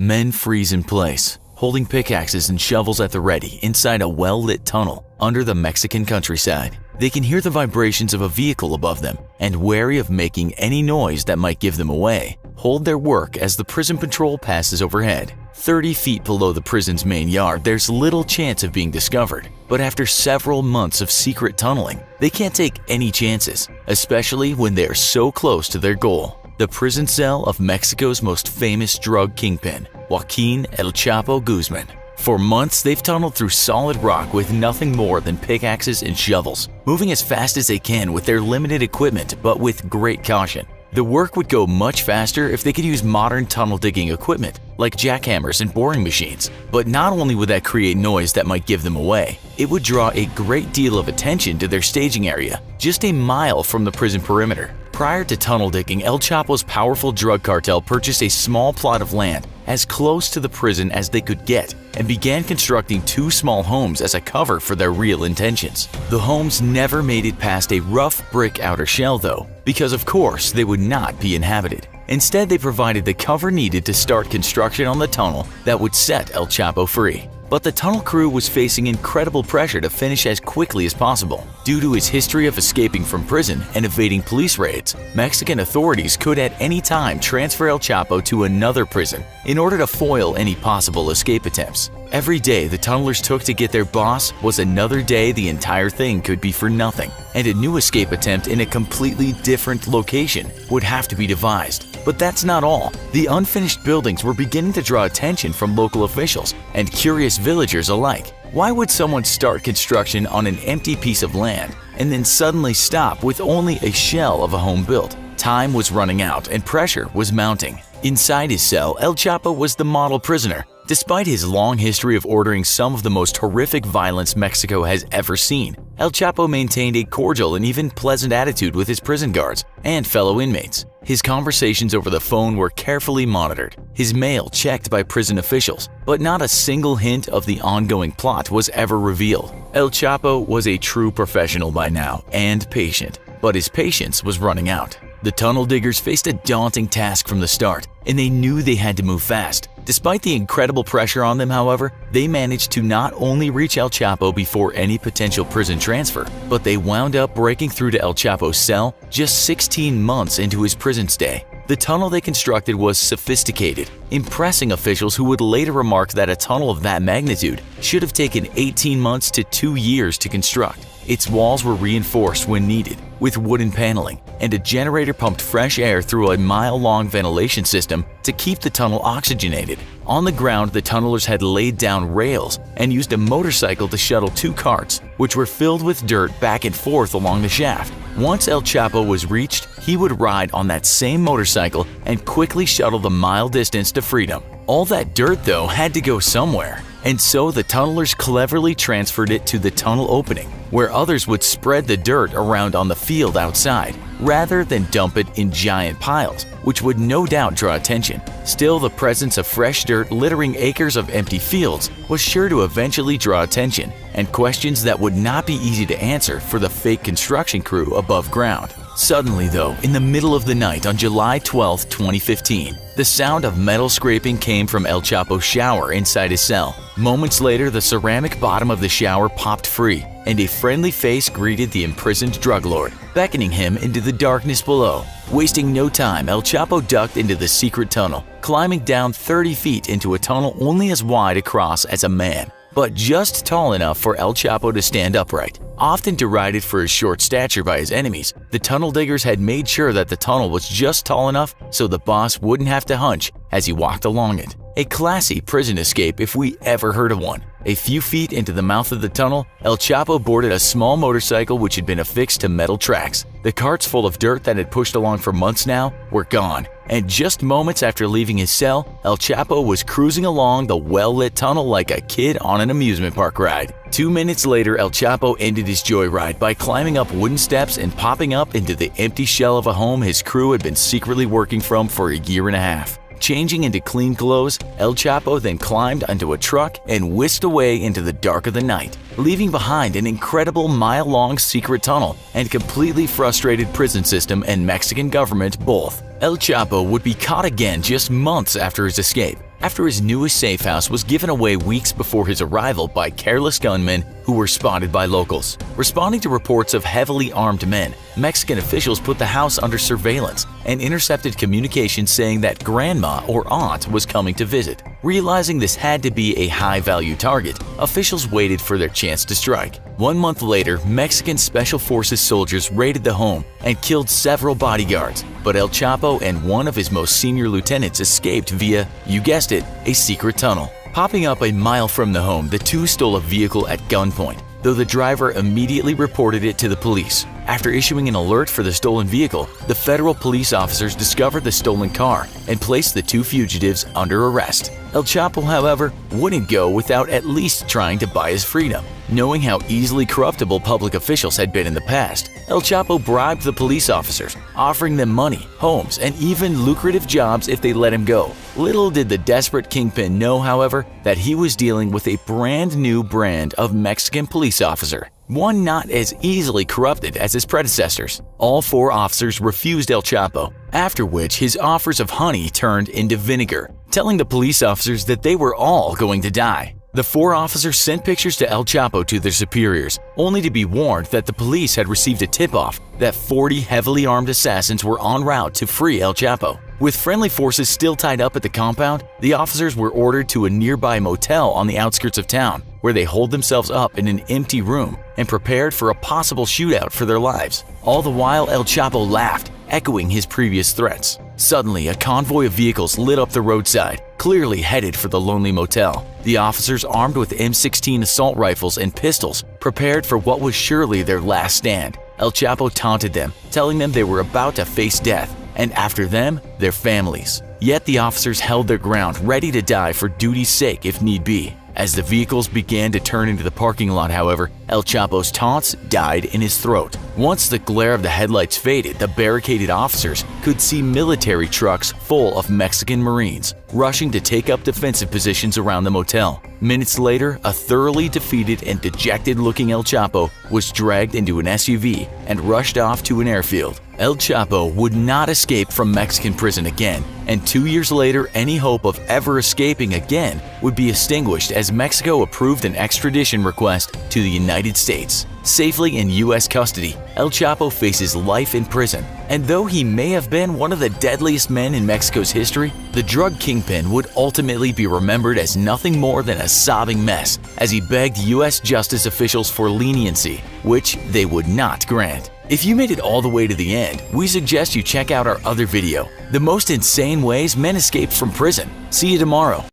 Men freeze in place, holding pickaxes and shovels at the ready inside a well-lit tunnel under the Mexican countryside. They can hear the vibrations of a vehicle above them and, wary of making any noise that might give them away, hold their work as the prison patrol passes overhead. 30 feet below the prison's main yard, there's little chance of being discovered. But after several months of secret tunneling, they can't take any chances, especially when they are so close to their goal. The prison cell of Mexico's most famous drug kingpin, Joaquín El Chapo Guzmán. For months, they've tunneled through solid rock with nothing more than pickaxes and shovels, moving as fast as they can with their limited equipment but with great caution. The work would go much faster if they could use modern tunnel digging equipment like jackhammers and boring machines. But not only would that create noise that might give them away, it would draw a great deal of attention to their staging area, just a mile from the prison perimeter. Prior to tunnel digging, El Chapo's powerful drug cartel purchased a small plot of land as close to the prison as they could get and began constructing 2 small homes as a cover for their real intentions. The homes never made it past a rough brick outer shell though, because of course they would not be inhabited. Instead, they provided the cover needed to start construction on the tunnel that would set El Chapo free. But the tunnel crew was facing incredible pressure to finish as quickly as possible. Due to his history of escaping from prison and evading police raids, Mexican authorities could at any time transfer El Chapo to another prison in order to foil any possible escape attempts. Every day the tunnelers took to get their boss was another day the entire thing could be for nothing, and a new escape attempt in a completely different location would have to be devised. But that's not all. The unfinished buildings were beginning to draw attention from local officials and curious villagers alike. Why would someone start construction on an empty piece of land and then suddenly stop with only a shell of a home built? Time was running out and pressure was mounting. Inside his cell, El Chapo was the model prisoner. Despite his long history of ordering some of the most horrific violence Mexico has ever seen, El Chapo maintained a cordial and even pleasant attitude with his prison guards and fellow inmates. His conversations over the phone were carefully monitored, his mail checked by prison officials, but not a single hint of the ongoing plot was ever revealed. El Chapo was a true professional by now and patient, but his patience was running out. The tunnel diggers faced a daunting task from the start, and they knew they had to move fast. Despite the incredible pressure on them, however, they managed to not only reach El Chapo before any potential prison transfer, but they wound up breaking through to El Chapo's cell just 16 months into his prison stay. The tunnel they constructed was sophisticated, impressing officials who would later remark that a tunnel of that magnitude should have taken 18 months to 2 years to construct. Its walls were reinforced when needed, with wooden paneling, and a generator pumped fresh air through a mile-long ventilation system to keep the tunnel oxygenated. On the ground, the tunnelers had laid down rails and used a motorcycle to shuttle 2 carts, which were filled with dirt back and forth along the shaft. Once El Chapo was reached, he would ride on that same motorcycle and quickly shuttle the mile distance to freedom. All that dirt, though, had to go somewhere, and so the tunnelers cleverly transferred it to the tunnel opening, where others would spread the dirt around on the field outside, rather than dump it in giant piles, which would no doubt draw attention. Still, the presence of fresh dirt littering acres of empty fields was sure to eventually draw attention, and questions that would not be easy to answer for the fake construction crew above ground. Suddenly though, in the middle of the night on July 12, 2015, the sound of metal scraping came from El Chapo's shower inside his cell. Moments later, the ceramic bottom of the shower popped free, and a friendly face greeted the imprisoned drug lord, beckoning him into the darkness below. Wasting no time, El Chapo ducked into the secret tunnel, climbing down 30 feet into a tunnel only as wide across as a man, but just tall enough for El Chapo to stand upright. Often derided for his short stature by his enemies, the tunnel diggers had made sure that the tunnel was just tall enough so the boss wouldn't have to hunch as he walked along it. A classy prison escape if we ever heard of one. A few feet into the mouth of the tunnel, El Chapo boarded a small motorcycle which had been affixed to metal tracks. The carts full of dirt that had pushed along for months now were gone, and just moments after leaving his cell, El Chapo was cruising along the well-lit tunnel like a kid on an amusement park ride. 2 minutes later, El Chapo ended his joyride by climbing up wooden steps and popping up into the empty shell of a home his crew had been secretly working from for a year and a half. Changing into clean clothes, El Chapo then climbed onto a truck and whisked away into the dark of the night, leaving behind an incredible mile-long secret tunnel and completely frustrated prison system and Mexican government both. El Chapo would be caught again just months after his escape. after his newest safe house was given away weeks before his arrival by careless gunmen who were spotted by locals. Responding to reports of heavily armed men, Mexican officials put the house under surveillance and intercepted communications saying that grandma or aunt was coming to visit. Realizing this had to be a high-value target, officials waited for their chance to strike. 1 month later, Mexican Special Forces soldiers raided the home and killed several bodyguards, but El Chapo and one of his most senior lieutenants escaped via, you guessed it, a secret tunnel. Popping up a mile from the home, the two stole a vehicle at gunpoint, though the driver immediately reported it to the police. After issuing an alert for the stolen vehicle, the federal police officers discovered the stolen car and placed the two fugitives under arrest. El Chapo, however, wouldn't go without at least trying to buy his freedom. Knowing how easily corruptible public officials had been in the past, El Chapo bribed the police officers, offering them money, homes, and even lucrative jobs if they let him go. Little did the desperate kingpin know, however, that he was dealing with a brand new brand of Mexican police officer, one not as easily corrupted as his predecessors. All 4 officers refused El Chapo, after which his offers of honey turned into vinegar, telling the police officers that they were all going to die. The 4 officers sent pictures to El Chapo to their superiors, only to be warned that the police had received a tip-off that 40 heavily armed assassins were en route to free El Chapo. With friendly forces still tied up at the compound, the officers were ordered to a nearby motel on the outskirts of town, where they holed themselves up in an empty room and prepared for a possible shootout for their lives. All the while, El Chapo laughed, echoing his previous threats. Suddenly, a convoy of vehicles lit up the roadside, clearly headed for the lonely motel. The officers, armed with M16 assault rifles and pistols, prepared for what was surely their last stand. El Chapo taunted them, telling them they were about to face death, and after them, their families. Yet the officers held their ground, ready to die for duty's sake if need be. As the vehicles began to turn into the parking lot, however, El Chapo's taunts died in his throat. Once the glare of the headlights faded, the barricaded officers could see military trucks full of Mexican Marines rushing to take up defensive positions around the motel. Minutes later, a thoroughly defeated and dejected-looking El Chapo was dragged into an SUV and rushed off to an airfield. El Chapo would not escape from Mexican prison again, and 2 years later, any hope of ever escaping again would be extinguished as Mexico approved an extradition request to the United States. Safely in U.S. custody, El Chapo faces life in prison, and though he may have been one of the deadliest men in Mexico's history, the drug kingpin would ultimately be remembered as nothing more than a sobbing mess as he begged U.S. justice officials for leniency, which they would not grant. If you made it all the way to the end, we suggest you check out our other video, The Most Insane Ways Men Escaped from Prison. See you tomorrow.